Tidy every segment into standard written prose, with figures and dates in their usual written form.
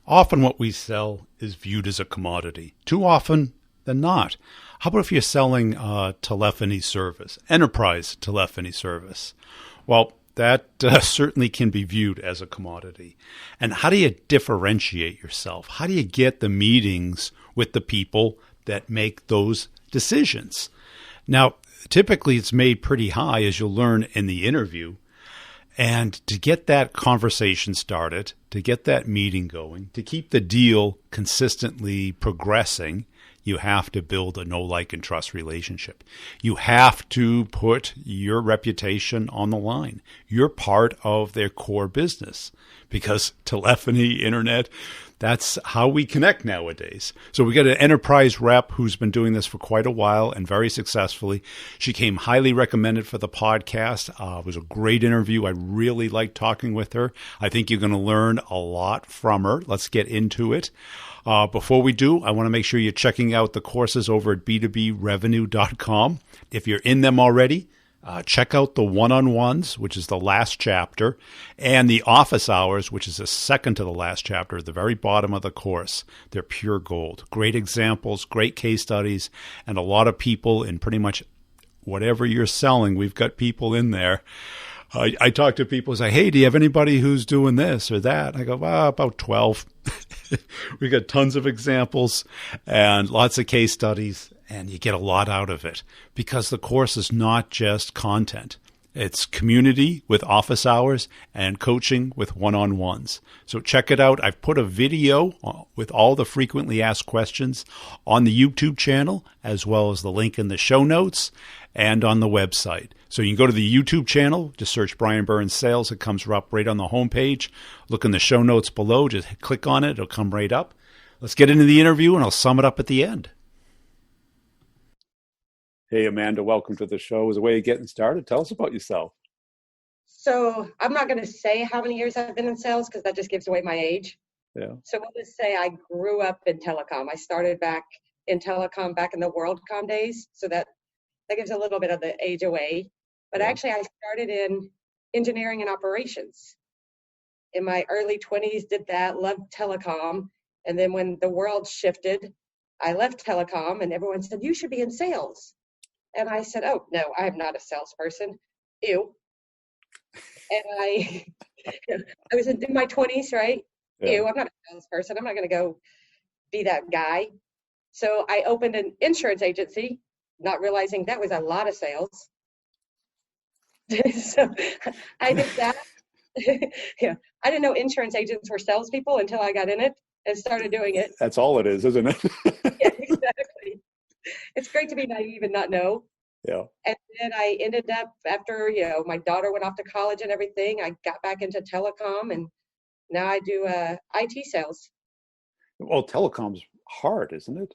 Often what we sell is viewed as a commodity. Too often than not. How about if you're selling telephony service, enterprise telephony service? Well, that certainly can be viewed as a commodity. And how do you differentiate yourself? How do you get the meetings with the people that make those decisions? Now, typically it's made pretty high, as you'll learn in the interview. And to get that conversation started, to get that meeting going, to keep the deal consistently progressing, you have to build a know, like, and trust relationship. You have to put your reputation on the line. You're part of their core business because telephony, internet, that's how we connect nowadays. So we got an enterprise rep who's been doing this for quite a while and very successfully. She came highly recommended for the podcast. It was a great interview. I really liked talking with her. I think you're going to learn a lot from her. Let's get into it. Before we do, I want to make sure you're checking out the courses over at b2brevenue.com. If you're in them already, check out the one-on-ones, which is the last chapter, and the office hours, which is the second to the last chapter at the very bottom of the course. They're pure gold. Great examples, great case studies, and a lot of people in pretty much whatever you're selling. We've got people in there. I talk to people and say, hey, do you have anybody who's doing this or that? I go, about 12. We got tons of examples and lots of case studies, and you get a lot out of it because the course is not just content. It's community with office hours and coaching with one-on-ones. So check it out. I've put a video with all the frequently asked questions on the YouTube channel, as well as the link in the show notes and on the website. So you can go to the YouTube channel, just search Brian Burns Sales. It comes up right on the homepage. Look in the show notes below. Just click on it. It'll come right up. Let's get into the interview, and I'll sum it up at the end. Hey, Amanda, welcome to the show. As a way of getting started, tell us about yourself. So I'm not going to say how many years I've been in sales because that just gives away my age. Yeah. So we'll just say I grew up in telecom. I started back in telecom back in the WorldCom days. So that gives a little bit of the age away. But actually, I started in engineering and operations. In my early 20s, did that, loved telecom. And then when the world shifted, I left telecom and everyone said, you should be in sales. And I said, oh, no, I'm not a salesperson. Ew. And I was in my 20s, right? Yeah. Ew, I'm not a salesperson. I'm not going to go be that guy. So I opened an insurance agency, not realizing that was a lot of sales. So I did that. Yeah, I didn't know insurance agents were salespeople until I got in it and started doing it. That's all it is, isn't it? Yeah, exactly. It's great to be naive and not know. Yeah. And then I ended up after, my daughter went off to college and everything, I got back into telecom and now I do IT sales. Well, telecom's hard, isn't it?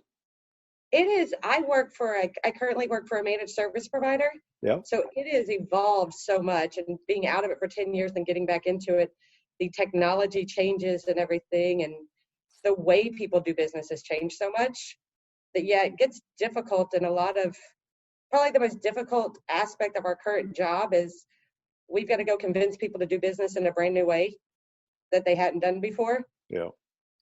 It is. I currently work for a managed service provider. Yeah. So it has evolved so much, and being out of it for 10 years and getting back into it, the technology changes and everything, and the way people do business has changed so much that, it gets difficult. And probably the most difficult aspect of our current job is we've got to go convince people to do business in a brand new way that they hadn't done before. Yeah.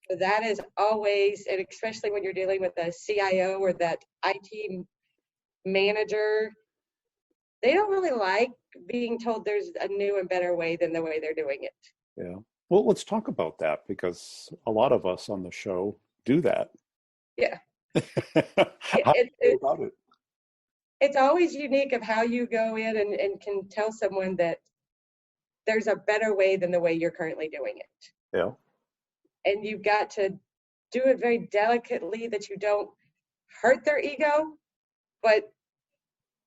So that is always, and especially when you're dealing with a CIO or that IT manager, they don't really like being told there's a new and better way than the way they're doing it. Yeah. Well, let's talk about that because a lot of us on the show do that. Yeah. How do you go about it? It's always unique of how you go in and can tell someone that there's a better way than the way you're currently doing it. Yeah. And you've got to do it very delicately that you don't hurt their ego, but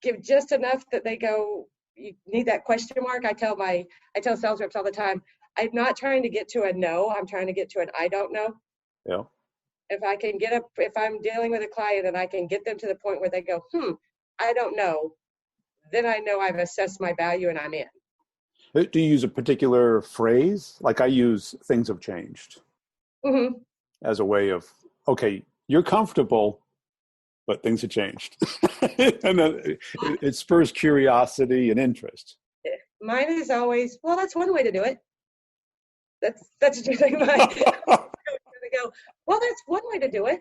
give just enough that they go, you need that question mark. I tell sales reps all the time, I'm not trying to get to a no, I'm trying to get to an I don't know. Yeah. If I'm dealing with a client and I can get them to the point where they go, I don't know, then I know I've assessed my value and I'm in. Do you use a particular phrase? Like I use things have changed as a way of, okay, you're comfortable, but things have changed. And then it spurs curiosity and interest. Mine is always, well, that's one way to do it. That's usually my to do it?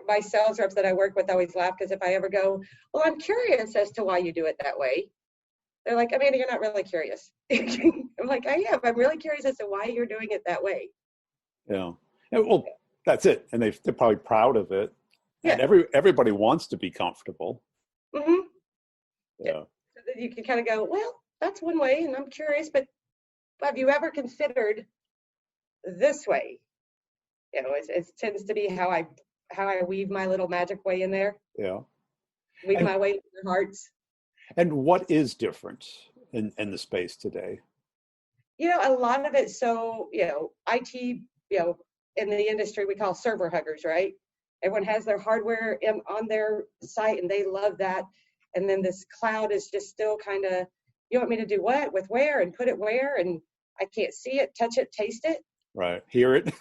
My sales reps that I work with always laugh because if I ever go, well, I'm curious as to why you do it that way. They're like, Amanda, you're not really curious. I'm like, I am. I'm really curious as to why you're doing it that way. Yeah. Well, that's it. And they're probably proud of it. Yeah. And everybody wants to be comfortable. Mm-hmm. Yeah. So that you can kind of go, well, that's one way, and I'm curious, but have you ever considered this way? It tends to be how I weave my little magic way in there. Yeah. Weave my way into their hearts. And what is different in the space today? A lot of it. So, IT, in the industry, we call server huggers, right? Everyone has their hardware on their site and they love that. And then this cloud is just still kind of, you want me to do what with where and put it where? And I can't see it, touch it, taste it. Right. Hear it.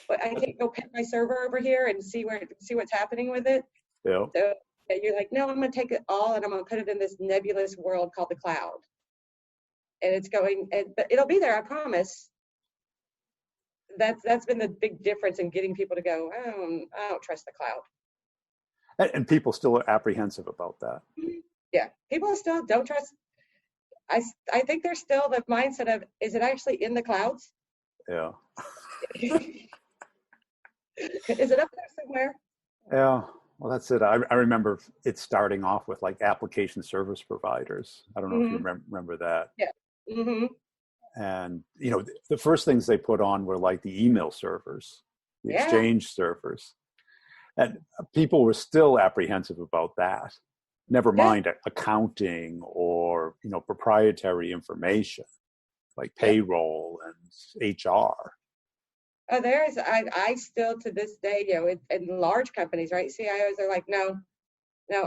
But I can't go pet my server over here and see what's happening with it. Yeah. So you're like, no, I'm going to take it all and I'm going to put it in this nebulous world called the cloud. And it's going, but it'll be there, I promise. That's been the big difference in getting people to go, I don't trust the cloud. And people still are apprehensive about that. Yeah, people still don't trust. I think there's still the mindset of, is it actually in the clouds? Yeah. Is it up there somewhere? Yeah. Well, that's it. I remember it starting off with like application service providers. I don't know if you remember that. Yeah. Mm-hmm. And, the first things they put on were like the email servers, the exchange servers. And people were still apprehensive about that. Never mind accounting or, proprietary information like payroll and HR. Oh, I still to this day, in large companies, right? CIOs are like, no,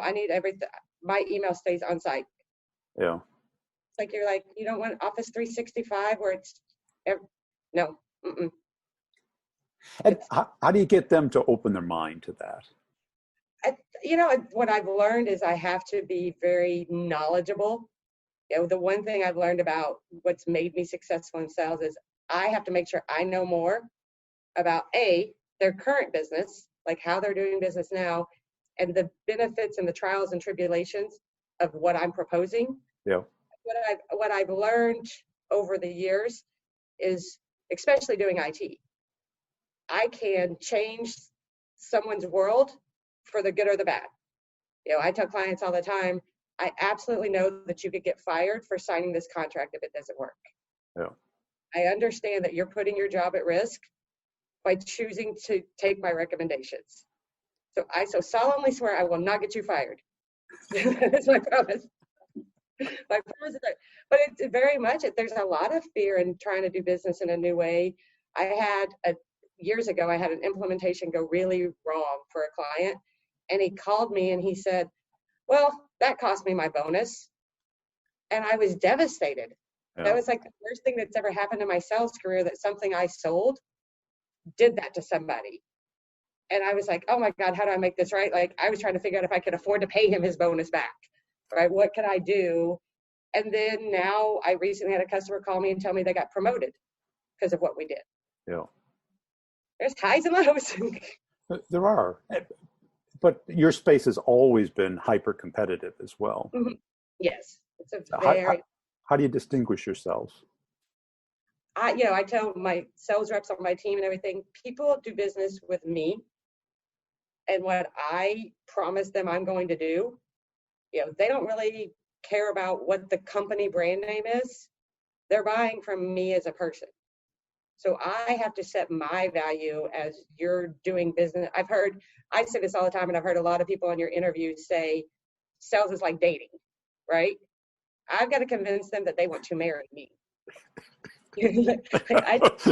I need everything. My email stays on site. Yeah. It's like, you're like, you don't want Office 365 where it's, no. Mm-mm. And how do you get them to open their mind to that? What I've learned is I have to be very knowledgeable. The one thing I've learned about what's made me successful in sales is I have to make sure I know more about their current business, like how they're doing business now, and the benefits and the trials and tribulations of what I'm proposing. Yeah. What I've learned over the years is, especially doing IT, I can change someone's world for the good or the bad. I tell clients all the time, I absolutely know that you could get fired for signing this contract if it doesn't work. Yeah. I understand that you're putting your job at risk by choosing to take my recommendations. So I so solemnly swear I will not get you fired. That's my promise. My promise is that, but it's very much, there's a lot of fear in trying to do business in a new way. Years ago, I had an implementation go really wrong for a client, and he called me and he said, well, that cost me my bonus. And I was devastated. Yeah. That was like the worst thing that's ever happened in my sales career, that something I sold did that to somebody. And I was like, oh my God, how do I make this right? Like, I was trying to figure out if I could afford to pay him his bonus back, right? What could I do? And then now I recently had a customer call me and tell me they got promoted because of what we did. Yeah. There's highs and lows. There are. But your space has always been hyper competitive as well. Mm-hmm. Yes. It's a how do you distinguish yourselves? I tell my sales reps on my team and everything, people do business with me and what I promise them I'm going to do. They don't really care about what the company brand name is. They're buying from me as a person. So I have to set my value as you're doing business. I say this all the time, and I've heard a lot of people on your interviews say sales is like dating, right? I've got to convince them that they want to marry me.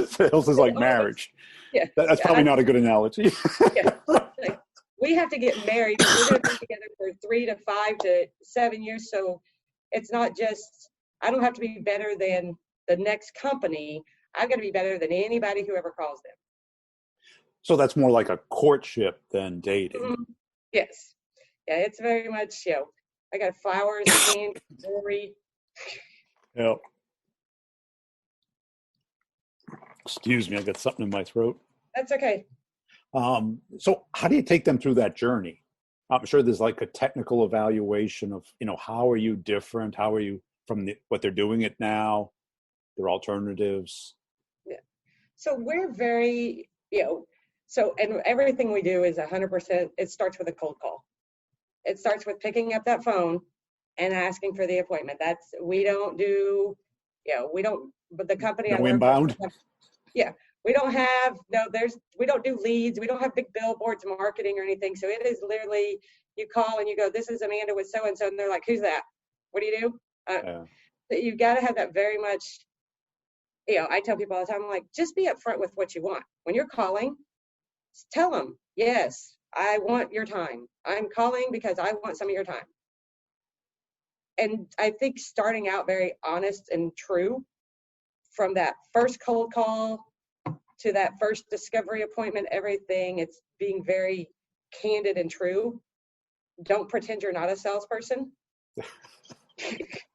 Sales is like marriage. Yeah, that's probably not a good analogy. Yeah, we have to get married. We're going to be together for 3 to 5 to 7 years. So it's not just, I don't have to be better than the next company. I've got to be better than anybody who ever calls them. So that's more like a courtship than dating. Mm-hmm. Yes. Yeah, it's very much, I got flowers, candy, jewelry. Yeah. Excuse me, I got something in my throat. That's okay. So how do you take them through that journey? I'm sure there's like a technical evaluation of, how are you different? How are you from what they're doing it now, their alternatives? Yeah. So we're very, and everything we do is 100%, it starts with a cold call. It starts with picking up that phone and asking for the appointment. We don't do, but the company I No work inbound? with, yeah, we don't have, no, we don't do leads. We don't have big billboards marketing or anything. So it is literally, you call and you go, this is Amanda with so-and-so. And they're like, who's that? What do you do? Yeah. You got to have that very much, I tell people all the time, I'm like, just be upfront with what you want. When you're calling, tell them, yes, I want your time. I'm calling because I want some of your time. And I think starting out very honest and true from that first cold call to that first discovery appointment, everything, it's being very candid and true. Don't pretend you're not a salesperson.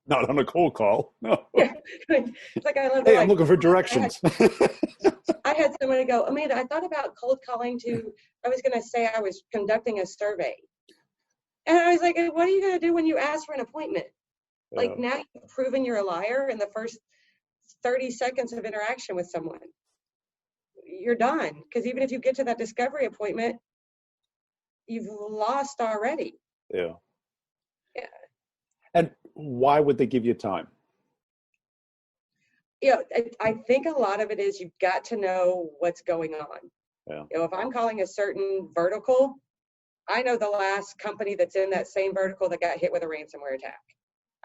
Not on a cold call. No. Yeah. It's like, I love Hey, I'm looking for directions. I had somebody go, Amanda, I thought about cold calling I was going to say I was conducting a survey. And I was like, what are you going to do when you ask for an appointment? Yeah. Like, now you've proven you're a liar in the first 30 seconds of interaction with someone. You're done. Because even if you get to that discovery appointment, you've lost already. Yeah. Yeah. And why would they give you time? I think a lot of it is you've got to know what's going on. Yeah. If I'm calling a certain vertical, I know the last company that's in that same vertical that got hit with a ransomware attack.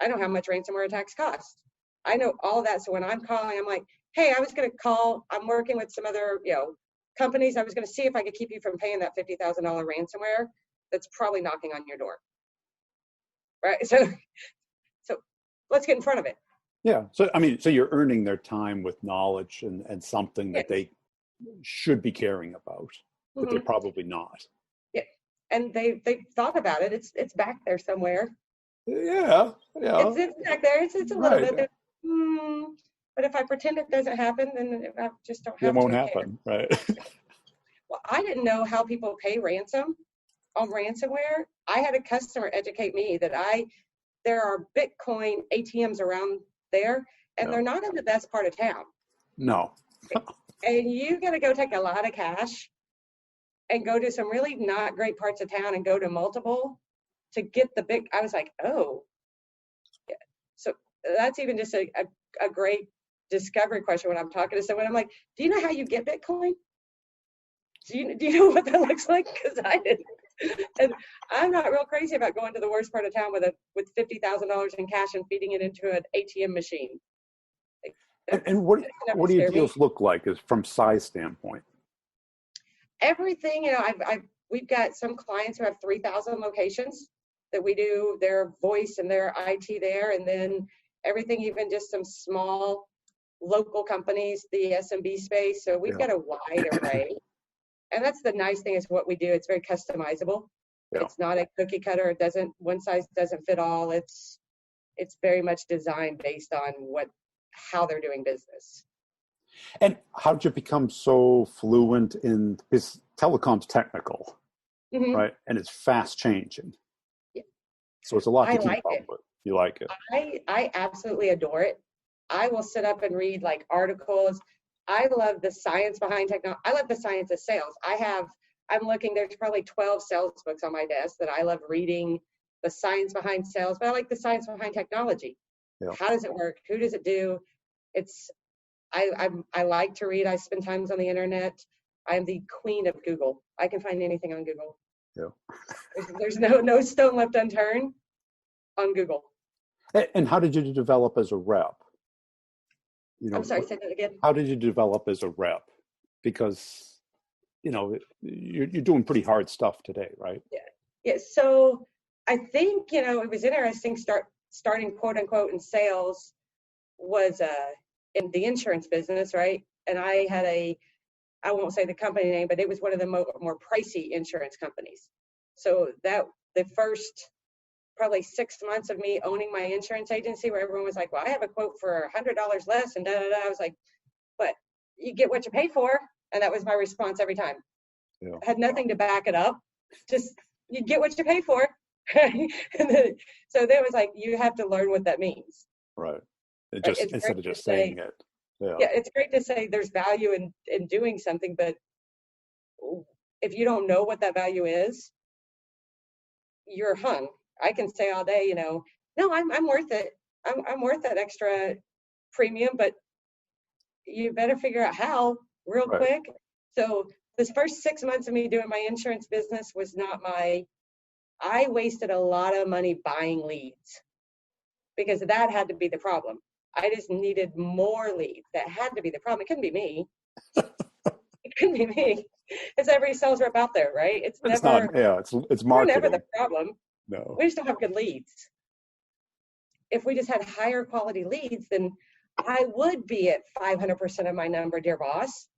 I know how much ransomware attacks cost. I know all that. So when I'm calling, I'm like, hey, I was going to call. I'm working with some other, companies. I was going to see if I could keep you from paying that $50,000 ransomware that's probably knocking on your door. Right. So let's get in front of it. Yeah. So, so you're earning their time with knowledge and something that they should be caring about, but they're probably not. Yeah. And they thought about it. It's back there somewhere. Yeah. Yeah. It's back there. It's a little bit there. But if I pretend it doesn't happen, then I just don't have to. It won't happen. Right. Well, I didn't know how people pay ransom on ransomware. I had a customer educate me that there are Bitcoin ATMs around there, and they're not in the best part of town. No. And you got to go take a lot of cash and go to some really not great parts of town and go to multiple to get the big. I was like, oh. Yeah. So that's even just a great discovery question when I'm talking to someone. I'm like, do you know how you get Bitcoin? Do you know what that looks like? Because I didn't. And I'm not real crazy about going to the worst part of town with $50,000 in cash and feeding it into an ATM machine. And what do your deals look like is from size standpoint? Everything, we've got some clients who have 3,000 locations that we do their voice and their IT there, and then everything, even just some small local companies, the SMB space. So we've got a wide array. And that's the nice thing is what we do. It's very customizable. Yeah. It's not a cookie cutter. One size doesn't fit all. It's very much designed based on how they're doing business. And how did you become so fluent in, because telecom's technical, right? And it's fast changing. Yeah. So it's a lot to keep up with. You like it? I absolutely adore it. I will sit up and read like articles. I love the science behind technology. I love the science of sales. I'm looking, there's probably 12 sales books on my desk that I love reading, the science behind sales, but I like the science behind technology. Yeah. How does it work? Who does it do? I like to read. I spend times on the internet. I am the queen of Google. I can find anything on Google. Yeah. There's no stone left unturned on Google. And how did you develop as a rep? I'm sorry, say that again. How did you develop as a rep? Because, you're doing pretty hard stuff today, right? Yeah. Yeah. So I think, it was interesting starting quote unquote in sales was in the insurance business, right? And I had I won't say the company name, but it was one of the more pricey insurance companies. So that the first probably 6 months of me owning my insurance agency, where everyone was like, well, I have a quote for $100 less and da, da, da. I was like, but you get what you pay for. And that was my response every time. Yeah. I had nothing to back it up. Just, you get what you pay for. And then, so there was like, you have to learn what that means. Right. Right? Just instead of just saying it. Yeah. Yeah, it's great to say there's value in doing something, but if you don't know what that value is, you're hung. I can say all day, no, I'm worth it. I'm worth that extra premium, but you better figure out how real Right. quick. So this first 6 months of me doing my insurance business was not I wasted a lot of money buying leads because that had to be the problem. I just needed more leads. That had to be the problem. It couldn't be me. It couldn't be me. It's every sales rep out there, right? It's not, yeah, it's We're never marketing. the problem. No. We just don't have good leads. If we just had higher quality leads, then I would be at 500% of my number, dear boss.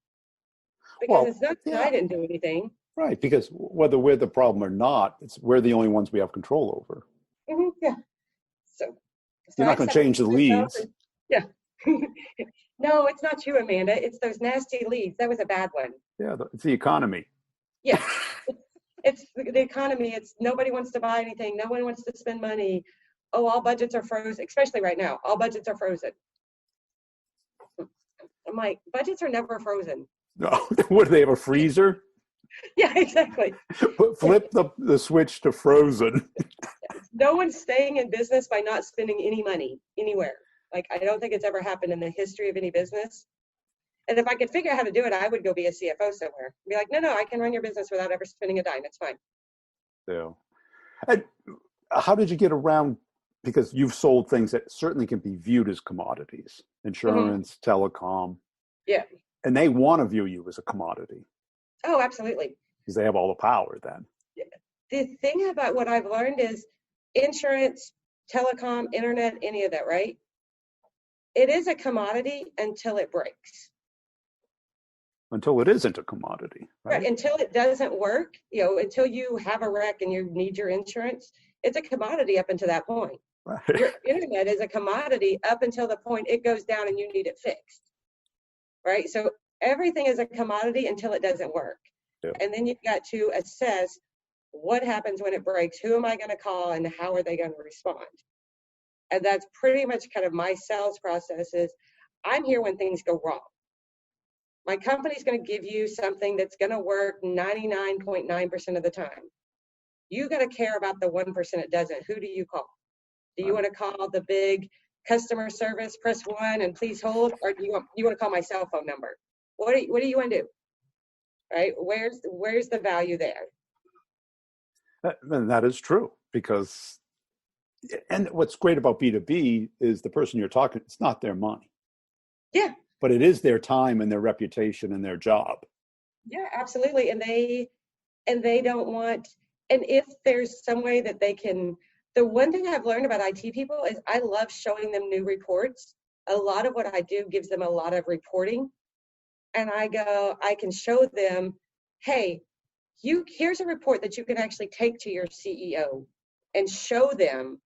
Because it's not that I didn't do anything. Right, because whether we're the problem or not, we're the only ones we have control over. Mm-hmm, yeah. So you're not going to change the leads. Yeah. No, it's not you, Amanda. It's those nasty leads. That was a bad one. Yeah, it's the economy. Yeah. It's the economy. It's nobody wants to buy anything. No one wants to spend money. Oh, all budgets are frozen, especially right now. All budgets are frozen. I'm like, budgets are never frozen. No, what do they have, a freezer? Yeah, exactly. Flip the switch to frozen. No one's staying in business by not spending any money anywhere. Like, I don't think it's ever happened in the history of any business. And if I could figure out how to do it, I would go be a CFO somewhere. Be like, no, I can run your business without ever spending a dime. It's fine. Yeah. And how did you get around, because you've sold things that certainly can be viewed as commodities, insurance, telecom. Yeah. And they want to view you as a commodity. Oh, absolutely. Because they have all the power then. The thing about what I've learned is insurance, telecom, internet, any of that, right? It is a commodity until it breaks. Until it isn't a commodity. Right. Until it doesn't work, until you have a wreck and you need your insurance, it's a commodity up until that point. Right. Your internet is a commodity up until the point it goes down and you need it fixed. Right. So everything is a commodity until it doesn't work. Yeah. And then you've got to assess what happens when it breaks, who am I going to call, and how are they going to respond? And that's pretty much kind of my sales process is I'm here when things go wrong. My company's going to give you something that's going to work 99.9% of the time. You got to care about the 1% it doesn't. Who do you call? Do you want to call the big customer service, press 1 and please hold, or do you want to call my cell phone number? What do you want to do? Right? Where's the value there? And that is true, because, and what's great about B2B is the person you're talking, it's not their money. Yeah. But it is their time and their reputation and their job. Yeah, absolutely. And they don't want, and if there's some way that they can, the one thing I've learned about IT people is I love showing them new reports. A lot of what I do gives them a lot of reporting. And I can show them, hey, here's a report that you can actually take to your CEO and show them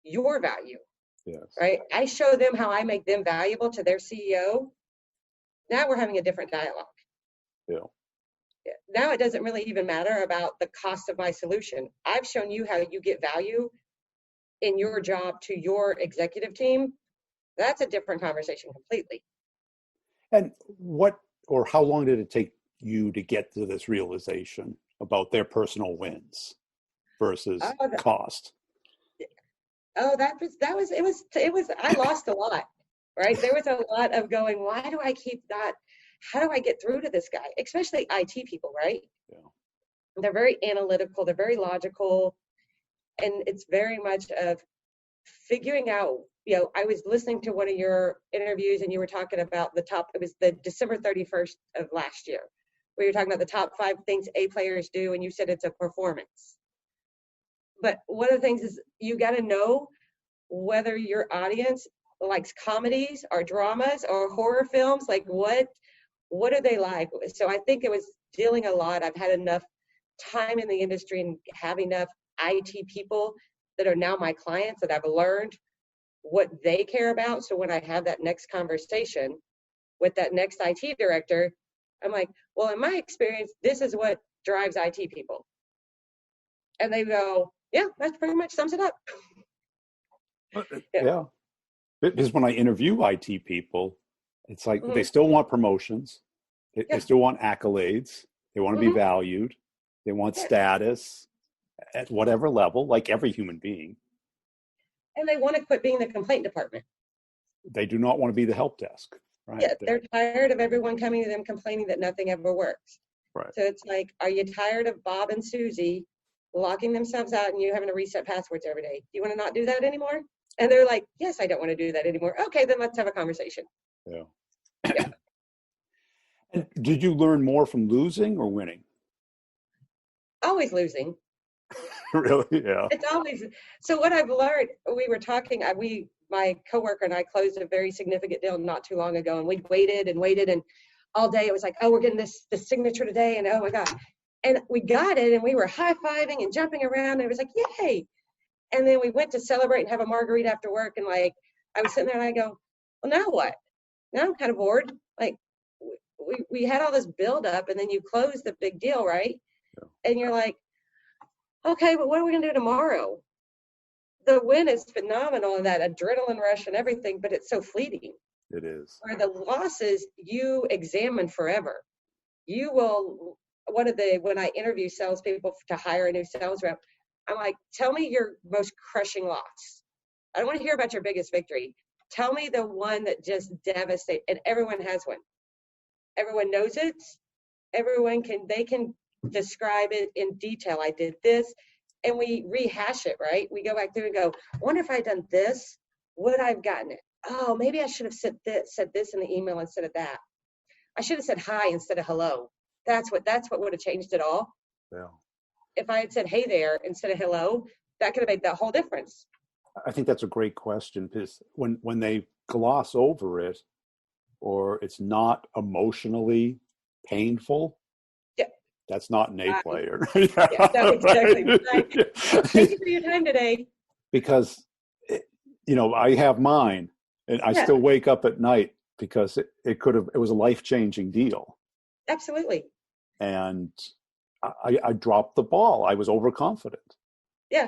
your value. Yes. Right? I show them how I make them valuable to their CEO. Now we're having a different dialogue. Yeah. Now it doesn't really even matter about the cost of my solution. I've shown you how you get value in your job to your executive team. That's a different conversation completely. And how long did it take you to get to this realization about their personal wins versus cost? Oh, it was, I lost a lot, right? There was a lot of going, why do I keep that? How do I get through to this guy? Especially IT people, right? Yeah. They're very analytical. They're very logical. And it's very much of figuring out, I was listening to one of your interviews and you were talking about it was the December 31st of last year, where you're talking about the top 5 things A players do. And you said it's a performance. But one of the things is you got to know whether your audience likes comedies or dramas or horror films. Like what do they like? So I think it was dealing a lot. I've had enough time in the industry and have enough IT people that are now my clients that I've learned what they care about. So when I have that next conversation with that next IT director. I'm like, well, in my experience, this is what drives IT people. And they go, yeah, that pretty much sums it up. Yeah. Because when I interview IT people, it's like they Mm-hmm. still want promotions. They Yeah. still want accolades. They want to be Mm-hmm. valued. They want Yeah. status at whatever level, like every human being. And they want to quit being the complaint department. They do not want to be the help desk. Right. Yeah, they're tired of everyone coming to them complaining that nothing ever works. Right. So it's like, are you tired of Bob and Susie locking themselves out and you having to reset passwords every day? Do you want to not do that anymore? And they're like, yes, I don't want to do that anymore. Okay, then let's have a conversation. Yeah. Yeah. And did you learn more from losing or winning? Always losing. Really? Yeah. It's always. So what I've learned, we were talking, my coworker and I closed a very significant deal not too long ago, and we waited and all day it was like, oh, we're getting this signature today, and oh my God. And we got it, and we were high-fiving and jumping around, and it was like, yay. And then we went to celebrate and have a margarita after work, and like, I was sitting there and I go, well, now what? Now I'm kind of bored. Like, we had all this build up, and then you close the big deal, right? Yeah. And you're like, okay, but what are we gonna do tomorrow? The win is phenomenal and that adrenaline rush and everything, but it's so fleeting. It is. Where the losses you examine forever. You will, when I interview salespeople to hire a new sales rep, I'm like, tell me your most crushing loss. I don't want to hear about your biggest victory. Tell me the one that just devastated, and everyone has one. Everyone knows it. They can describe it in detail. I did this, and we rehash it, right? We go back through and go, I wonder if I'd done this, would I have gotten it? Oh, maybe I should have said this in the email instead of that. I should have said hi instead of hello. That's what would have changed it all. Yeah. If I had said hey there instead of hello, that could have made that whole difference. I think that's a great question, because when they gloss over it, or it's not emotionally painful, yeah, that's not an A player. Yeah, no, exactly. Right. Thank you for your time today. Because, I have mine, and I still wake up at night because it was a life-changing deal. Absolutely. And I dropped the ball. I was overconfident. Yeah.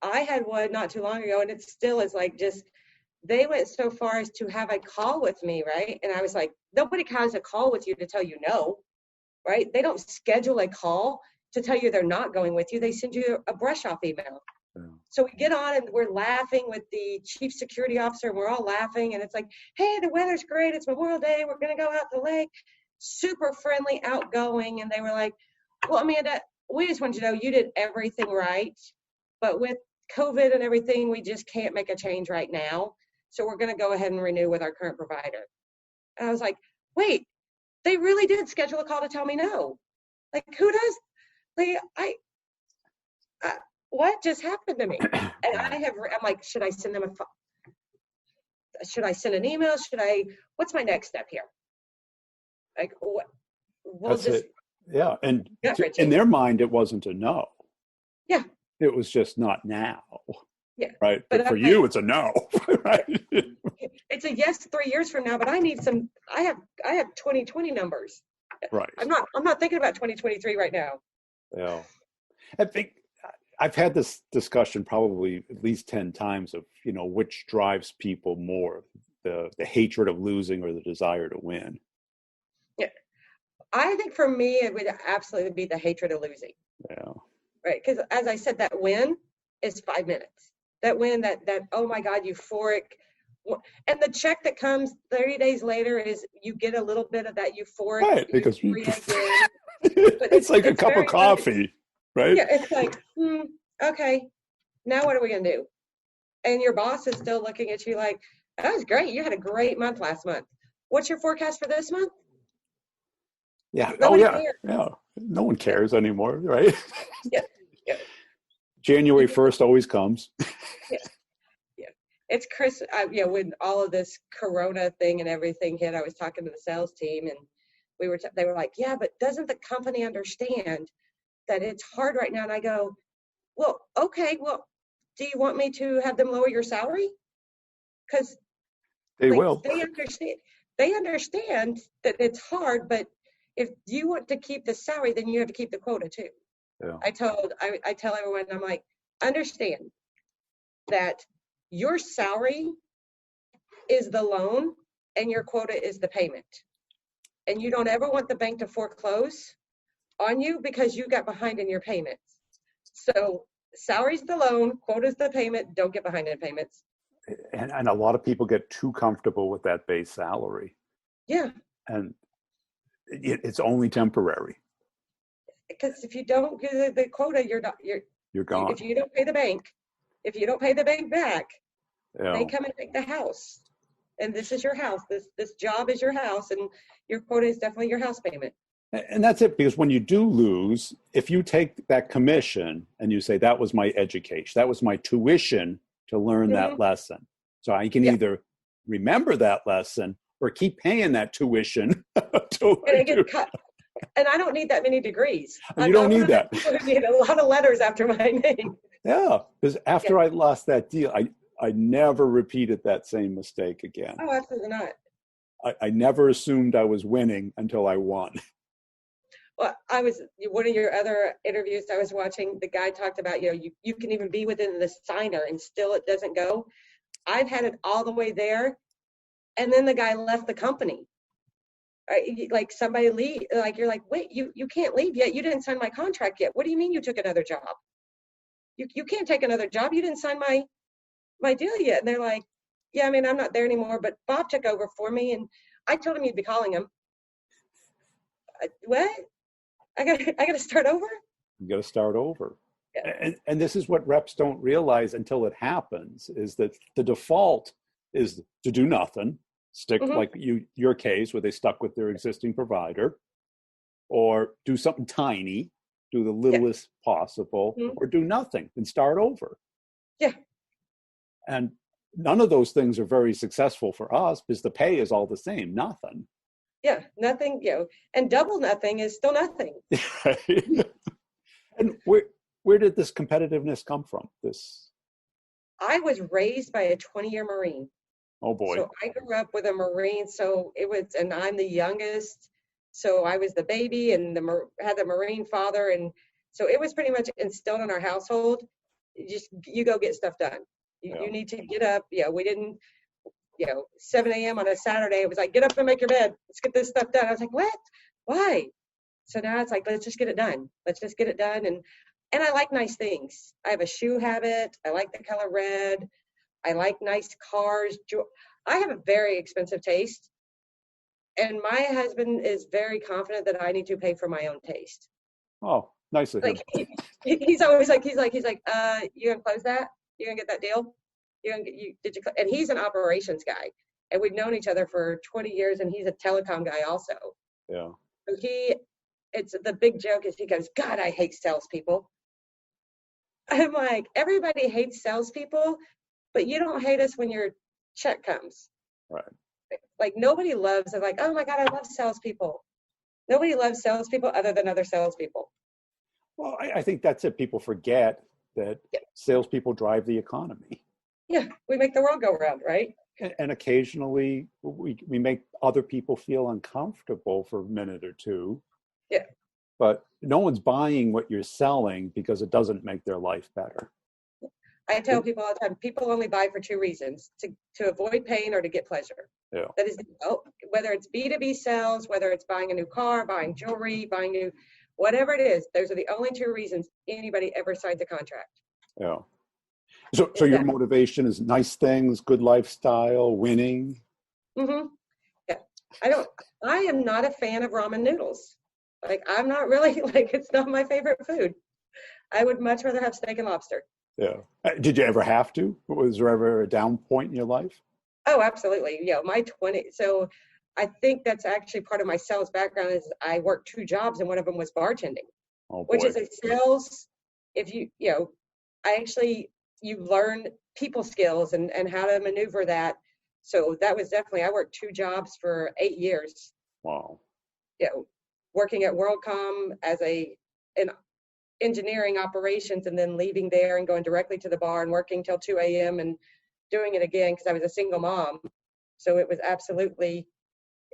I had one not too long ago, and it still is like they went so far as to have a call with me, right? And I was like, nobody has a call with you to tell you no, right? They don't schedule a call to tell you they're not going with you. They send you a brush off email. Yeah. So we get on and we're laughing with the chief security officer, and we're all laughing, and it's like, hey, the weather's great. It's Memorial Day. We're going to go out to the lake. Super friendly, outgoing. And they were like, well, Amanda, we just wanted you to know you did everything right. But with COVID and everything, we just can't make a change right now. So we're going to go ahead and renew with our current provider. And I was like, wait, they really did schedule a call to tell me no. Like, who does? Like, what just happened to me? And I'm like, should I send them should I send an email? What's my next step here? Like, what? We'll That's it. Yeah. And in their mind, it wasn't a no. Yeah. It was just not now. Yeah. Right. But for you, it's a no. Right. It's a yes 3 years from now, but I need I have 2020 numbers. Right. I'm not thinking about 2023 right now. Yeah. I think I've had this discussion probably at least 10 times of, which drives people more, the hatred of losing or the desire to win. Yeah. I think for me, it would absolutely be the hatred of losing. Yeah. Right. Because as I said, that win is 5 minutes. That win, that oh my God, euphoric. And the check that comes 30 days later is you get a little bit of that euphoric. Right. Because it's like a cup of coffee. Right. Yeah. It's like, okay, now what are we going to do? And your boss is still looking at you like, that was great. You had a great month last month. What's your forecast for this month? Yeah. Nobody cares. Yeah. No one cares anymore, right? Yeah. Yeah. January 1st always comes. Yeah. Yeah. It's Chris. When all of this Corona thing and everything hit, I was talking to the sales team, and they were like, yeah, but doesn't the company understand that it's hard right now? And I go, well, okay, do you want me to have them lower your salary? Because they will. They understand. they understand that it's hard, but if you want to keep the salary, then you have to keep the quota too. Yeah. I tell everyone, I'm like, understand that your salary is the loan and your quota is the payment. And you don't ever want the bank to foreclose on you because you got behind in your payments. So salary's the loan, quota's the payment, don't get behind in payments. And a lot of people get too comfortable with that base salary. Yeah. And it's only temporary. Because if you don't get the quota, You're gone. If you don't pay the bank back, Yeah. they come and take the house. And this is your house. This job is your house, and your quota is definitely your house payment. And that's it, because when you do lose, if you take that commission and you say, that was my education, that was my tuition to learn that lesson. So I can either remember that lesson or keep paying that tuition. And I don't need that many degrees. You don't need that. I need a lot of letters after my name. Yeah, because after I lost that deal, I never repeated that same mistake again. Oh, absolutely not. I never assumed I was winning until I won. Well, one of your other interviews I was watching, the guy talked about, you can even be within the signer and still it doesn't go. I've had it all the way there. And then the guy left the company. Like somebody leave, like you're like, wait, you can't leave yet. You didn't sign my contract yet. What do you mean you took another job? You can't take another job. You didn't sign my deal yet. And they're like, yeah, I mean, I'm not there anymore, but Bob took over for me. And I told him you'd be calling him. What? I gotta start over? You got to start over. Yeah. And this is what reps don't realize until it happens, is that the default is to do nothing, stick like your case where they stuck with their existing provider, or do something tiny, do the littlest possible, or do nothing and start over. Yeah. And none of those things are very successful for us because the pay is all the same, nothing. Yeah, nothing, and double nothing is still nothing. And where did this competitiveness come from? I was raised by a 20-year Marine. Oh boy. So I grew up with a Marine, and I'm the youngest. So I was the baby and had the Marine father. And so it was pretty much instilled in our household. You go get stuff done. You need to get up. We didn't, 7 a.m. on a Saturday, it was like, get up and make your bed. Let's get this stuff done. I was like, what? Why? So now it's like, let's just get it done. Let's just get it done. And I like nice things. I have a shoe habit. I like the color red. I like nice cars. I have a very expensive taste. And my husband is very confident that I need to pay for my own taste. Oh, nice of him. He's always like, you gonna close that? You gonna get that deal? And he's an operations guy, and we've known each other for 20 years, and he's a telecom guy also. Yeah. So it's the big joke is he goes, God, I hate salespeople. I'm like, everybody hates salespeople, but you don't hate us when your check comes. Right. Like nobody loves it. Like, oh my God, I love salespeople. Nobody loves salespeople other than other salespeople. Well, I think that's it. People forget that salespeople drive the economy. Yeah, we make the world go round, right? And occasionally we make other people feel uncomfortable for a minute or two. Yeah. But no one's buying what you're selling because it doesn't make their life better. I tell people all the time, people only buy for two reasons, to avoid pain or to get pleasure. Yeah. That is, whether it's B2B sales, whether it's buying a new car, buying jewelry, whatever it is, those are the only two reasons anybody ever signs a contract. Yeah. So your motivation is nice things, good lifestyle, winning. Mm-hmm. Yeah. I am not a fan of ramen noodles. Like, I'm not really, it's not my favorite food. I would much rather have steak and lobster. Yeah. Did you ever have to? Was there ever a down point in your life? Oh, absolutely. So I think that's actually part of my sales background is I worked 2 jobs and one of them was bartending, which is a sales. You learn people skills and how to maneuver that. So that was definitely, I worked 2 jobs for 8 years. Wow. Working at WorldCom as in engineering operations and then leaving there and going directly to the bar and working till 2 a.m. and doing it again because I was a single mom. So it was absolutely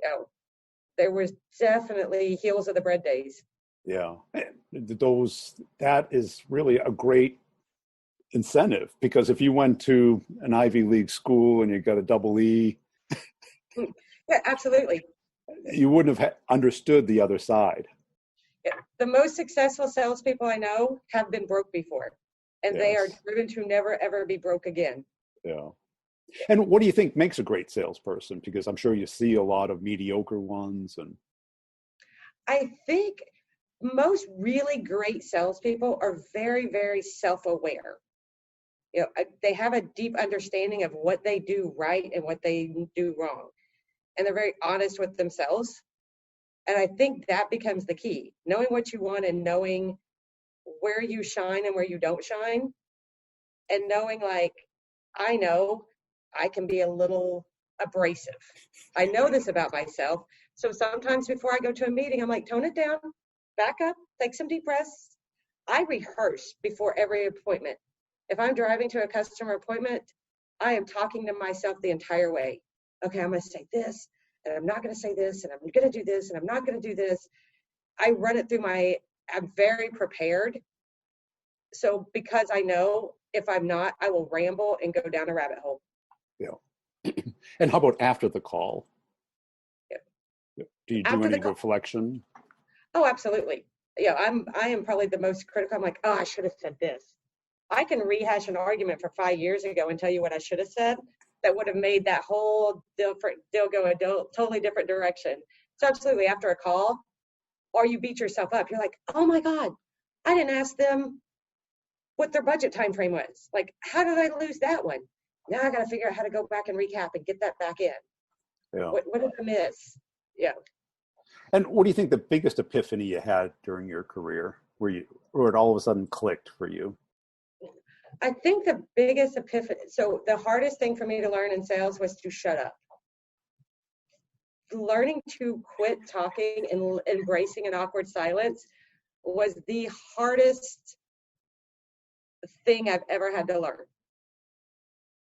You know, there was definitely heels of the bread days. Yeah. That is really a great incentive, because if you went to an Ivy League school and you got a double E, Yeah, absolutely. you wouldn't have understood the other side. Yeah. The most successful salespeople I know have been broke before, and they are Yes. driven to never ever be broke again. Yeah. And what do you think makes a great salesperson? Because I'm sure you see a lot of mediocre ones. And I think most really great salespeople are very, very self-aware. You know, they have a deep understanding of what they do right and what they do wrong, and they're very honest with themselves. And I think that becomes the key: knowing what you want and knowing where you shine and where you don't shine, and knowing, like, I know I can be a little abrasive. I know this about myself. So sometimes before I go to a meeting, I'm like, tone it down, back up, take some deep breaths. I rehearse before every appointment. If I'm driving to a customer appointment, I am talking to myself the entire way. Okay, I'm going to say this, and I'm not going to say this, and I'm going to do this, and I'm not going to do this. I run it through I'm very prepared. So because I know if I'm not, I will ramble and go down a rabbit hole. yeah. And how about after the call? Yeah. Do you do After any the call, reflection? oh, absolutely. Yeah, I am probably the most critical. I'm like, oh, I should have said this. I can rehash an argument for 5 years ago and tell you what I should have said that would have made that whole deal go a totally different direction. So absolutely, after a call, or you beat yourself up, you're like, oh my God, I didn't ask them what their budget time frame was. Like, how did I lose that one? Now I got to figure out how to go back and recap and get that back in. Yeah. What did I miss? Yeah. And what do you think the biggest epiphany you had during your career, where it all of a sudden clicked for you? I think the biggest epiphany, so the hardest thing for me to learn in sales was to shut up. Learning to quit talking and embracing an awkward silence was the hardest thing I've ever had to learn.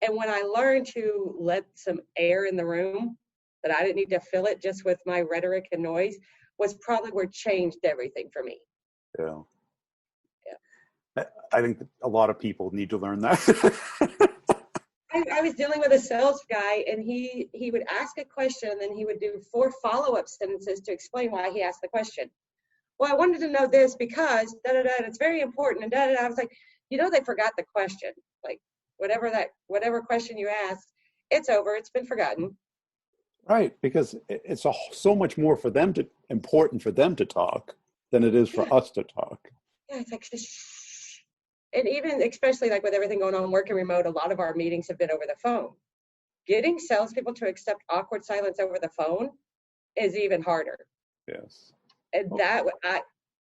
And when I learned to let some air in the room, that I didn't need to fill it just with my rhetoric and noise, was probably where changed everything for me. Yeah. Yeah. I think a lot of people need to learn that. I was dealing with a sales guy, and he would ask a question, and then he would do 4 follow-up sentences to explain why he asked the question. Well, I wanted to know this because da-da-da, it's very important, and da-da-da. I was like, they forgot the question. Like, whatever question you asked, it's over. It's been forgotten. Right, because it's so much more important for them to talk than it is for us to talk. Yeah, it's like, shh. And even, especially like with everything going on working remote, a lot of our meetings have been over the phone. Getting salespeople to accept awkward silence over the phone is even harder. Yes. And that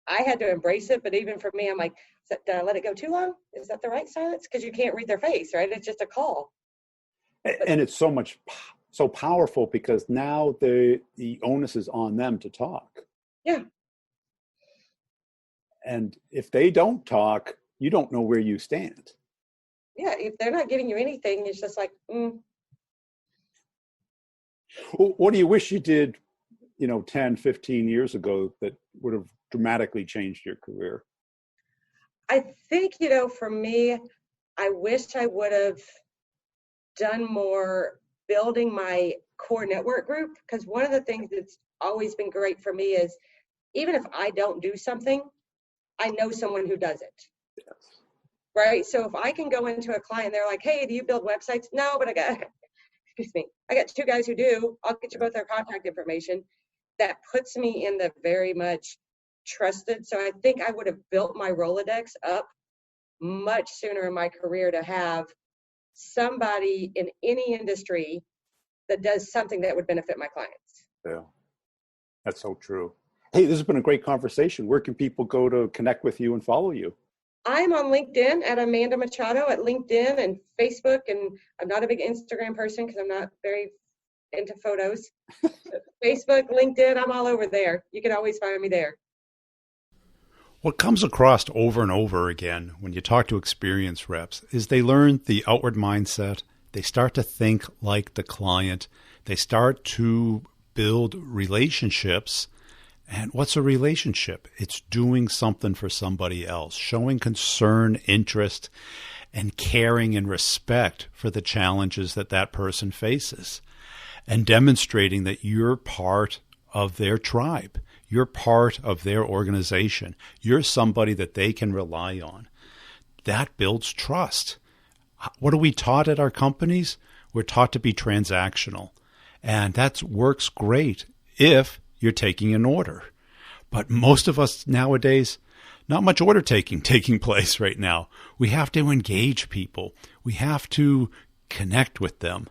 I had to embrace it, but even for me, I'm like, did I let it go too long? Is that the right silence? Because you can't read their face, right? It's just a call. And it's so powerful, because now the onus is on them to talk. Yeah. And if they don't talk, you don't know where you stand. Yeah, if they're not giving you anything, it's just like, What do you wish you did, 10, 15 years ago that would have dramatically changed your career? I think, for me, I wish I would have done more building my core network group, because one of the things that's always been great for me is, even if I don't do something, I know someone who does it. Yes. Right? So if I can go into a client, they're like, hey, do you build websites? No, but I got 2 guys who do. I'll get you both their contact information. That puts me in the very much trusted. So I think I would have built my Rolodex up much sooner in my career to have somebody in any industry that does something that would benefit my clients. Yeah, that's so true. Hey, this has been a great conversation. Where can people go to connect with you and follow you? I'm on LinkedIn at Amanda Machado at LinkedIn and Facebook, and I'm not a big Instagram person because I'm not very into photos. Facebook, LinkedIn, I'm all over there. You can always find me there. What comes across over and over again when you talk to experienced reps is they learn the outward mindset. They start to think like the client. They start to build relationships. And what's a relationship? It's doing something for somebody else, showing concern, interest, and caring and respect for the challenges that that person faces, and demonstrating that you're part of their tribe. You're part of their organization. You're somebody that they can rely on. That builds trust. What are we taught at our companies? We're taught to be transactional. And that works great if you're taking an order. But most of us nowadays, not much order taking place right now. We have to engage people. We have to connect with them.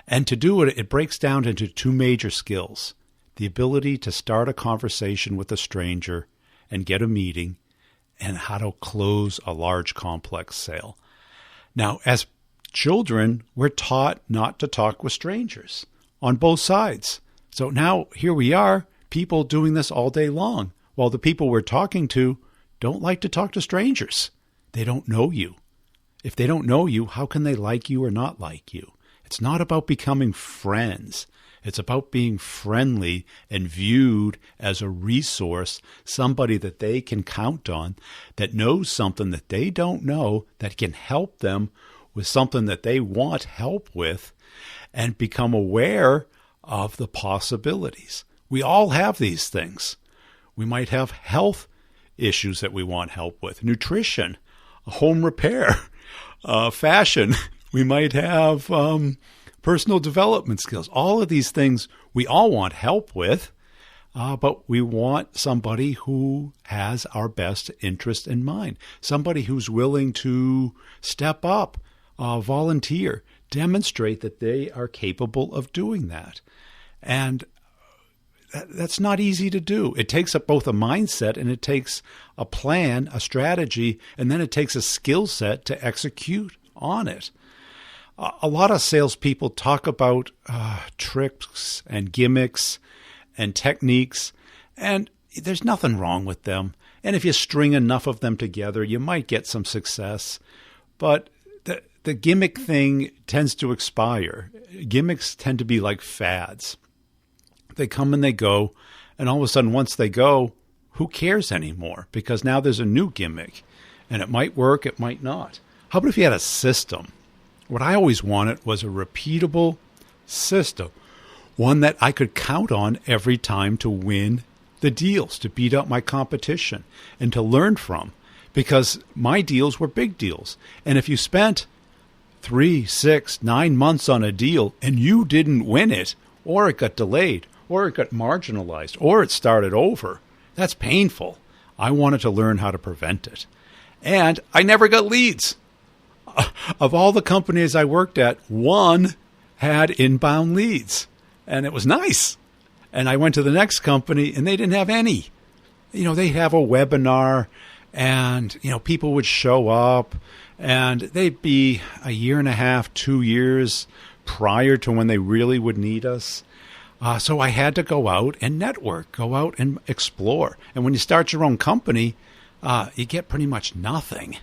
And to do it, it breaks down into two major skills: the ability to start a conversation with a stranger and get a meeting, and how to close a large, complex sale. Now, as children, we're taught not to talk with strangers on both sides. So now here we are, people doing this all day long, while the people we're talking to don't like to talk to strangers. They don't know you. If they don't know you, how can they like you or not like you? It's not about becoming friends. It's about being friendly and viewed as a resource, somebody that they can count on, that knows something that they don't know, that can help them with something that they want help with, and become aware of the possibilities. We all have these things. We might have health issues that we want help with, nutrition, home repair, fashion. We might have personal development skills. All of these things we all want help with, but we want somebody who has our best interest in mind, somebody who's willing to step up, volunteer, demonstrate that they are capable of doing that. And that's not easy to do. It takes both a mindset, and it takes a plan, a strategy, and then it takes a skill set to execute on it. A lot of salespeople talk about tricks and gimmicks and techniques, and there's nothing wrong with them. And if you string enough of them together, you might get some success. But the gimmick thing tends to expire. Gimmicks tend to be like fads. They come and they go, and all of a sudden, once they go, who cares anymore? Because now there's a new gimmick, and it might work, it might not. How about if you had a system? What I always wanted was a repeatable system, one that I could count on every time to win the deals, to beat up my competition, and to learn from, because my deals were big deals. And if you spent 3, 6, 9 months on a deal and you didn't win it, or it got delayed, or it got marginalized, or it started over, that's painful. I wanted to learn how to prevent it. And I never got leads. Of all the companies I worked at, one had inbound leads, and it was nice. And I went to the next company, and they didn't have any. They'd have a webinar, and, people would show up, and they'd be a year and a half, 2 years prior to when they really would need us. So I had to go out and network, go out and explore. And when you start your own company, you get pretty much nothing.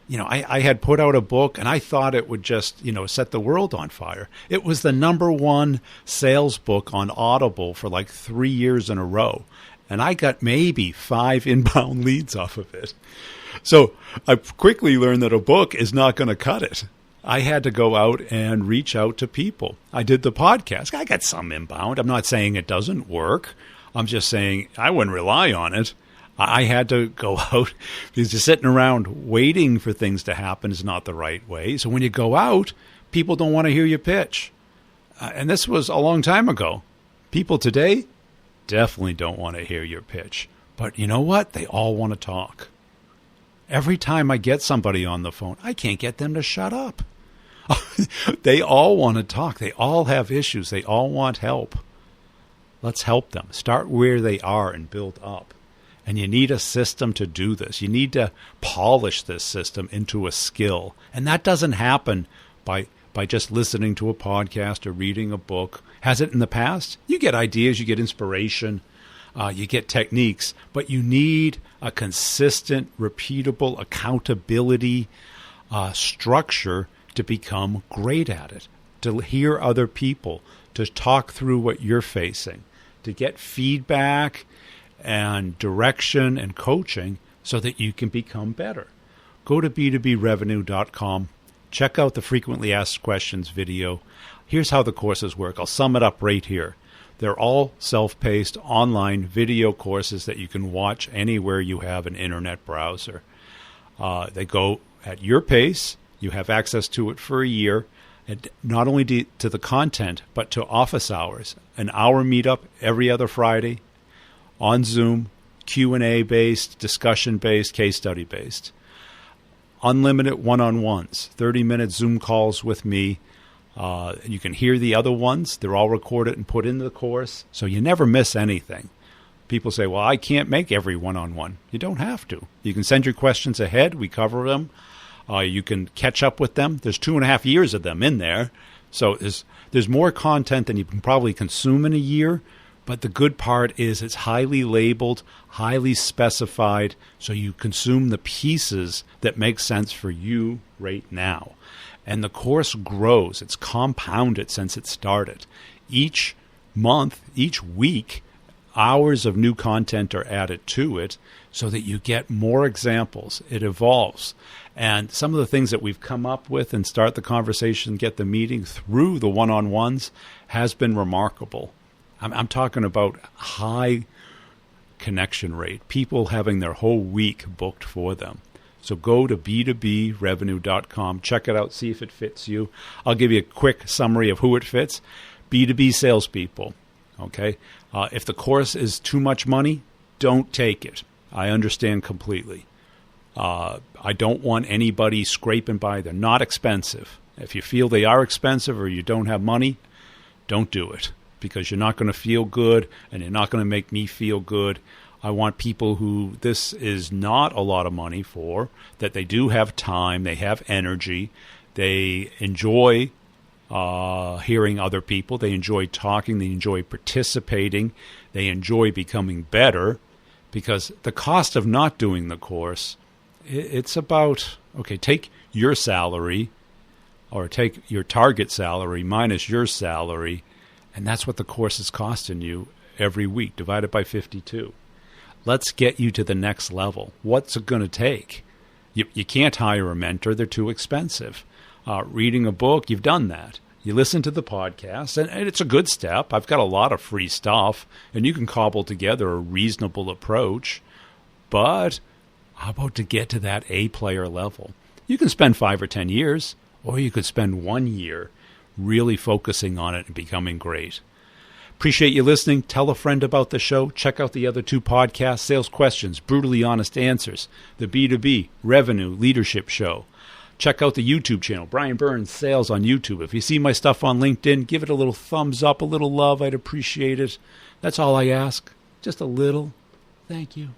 I had put out a book, and I thought it would just, set the world on fire. It was the #1 sales book on Audible for like 3 years in a row. And I got maybe 5 inbound leads off of it. So I quickly learned that a book is not going to cut it. I had to go out and reach out to people. I did the podcast. I got some inbound. I'm not saying it doesn't work. I'm just saying I wouldn't rely on it. I had to go out, because just sitting around waiting for things to happen is not the right way. So when you go out, people don't want to hear you pitch. And this was a long time ago. People today definitely don't want to hear your pitch. But you know what? They all want to talk. Every time I get somebody on the phone, I can't get them to shut up. They all want to talk. They all have issues. They all want help. Let's help them. Start where they are and build up. And you need a system to do this. You need to polish this system into a skill. And that doesn't happen by just listening to a podcast or reading a book. Has it in the past? You get ideas, you get inspiration, you get techniques, but you need a consistent, repeatable accountability structure to become great at it, to hear other people, to talk through what you're facing, to get feedback and direction and coaching so that you can become better. Go to b2brevenue.com. Check out the frequently asked questions video. Here's how the courses work. I'll sum it up right here. They're all self-paced online video courses that you can watch anywhere you have an internet browser. They go at your pace. You have access to it for a year. And not only to the content, but to office hours. An hour meetup every other Friday on Zoom, Q&A based, discussion based, case study based. Unlimited one-on-ones, 30-minute Zoom calls with me. You can hear the other ones. They're all recorded and put into the course, so you never miss anything. People say, well, I can't make every one-on-one. You don't have to. You can send your questions ahead. We cover them. You can catch up with them. There's 2.5 years of them in there. So there's more content than you can probably consume in a year. But the good part is it's highly labeled, highly specified, so you consume the pieces that make sense for you right now. And the course grows. It's compounded since it started. Each month, each week, hours of new content are added to it so that you get more examples. It evolves. And some of the things that we've come up with and start the conversation, get the meeting through the one-on-ones has been remarkable. I'm talking about high connection rate, people having their whole week booked for them. So go to b2brevenue.com, check it out, see if it fits you. I'll give you a quick summary of who it fits. B2B salespeople, okay? If the course is too much money, don't take it. I understand completely. I don't want anybody scraping by. They're not expensive. If you feel they are expensive or you don't have money, don't do it, because you're not going to feel good and you're not going to make me feel good. I want people who this is not a lot of money for, that they do have time, they have energy, they enjoy hearing other people, they enjoy talking, they enjoy participating, they enjoy becoming better, because the cost of not doing the course, it's about, okay, take your salary or take your target salary minus your salary, and that's what the course is costing you every week, divided by 52. Let's get you to the next level. What's it going to take? You can't hire a mentor. They're too expensive. Reading a book, you've done that. You listen to the podcast, and it's a good step. I've got a lot of free stuff, and you can cobble together a reasonable approach. But how about to get to that A-player level? You can spend 5 or 10 years, or you could spend 1 year really focusing on it and becoming great. Appreciate you listening. Tell a friend about the show. Check out the other 2 podcasts, Sales Questions, Brutally Honest Answers, the B2B Revenue Leadership Show. Check out the YouTube channel, Brian Burns Sales on YouTube. If you see my stuff on LinkedIn, give it a little thumbs up, a little love. I'd appreciate it. That's all I ask. Just a little. Thank you.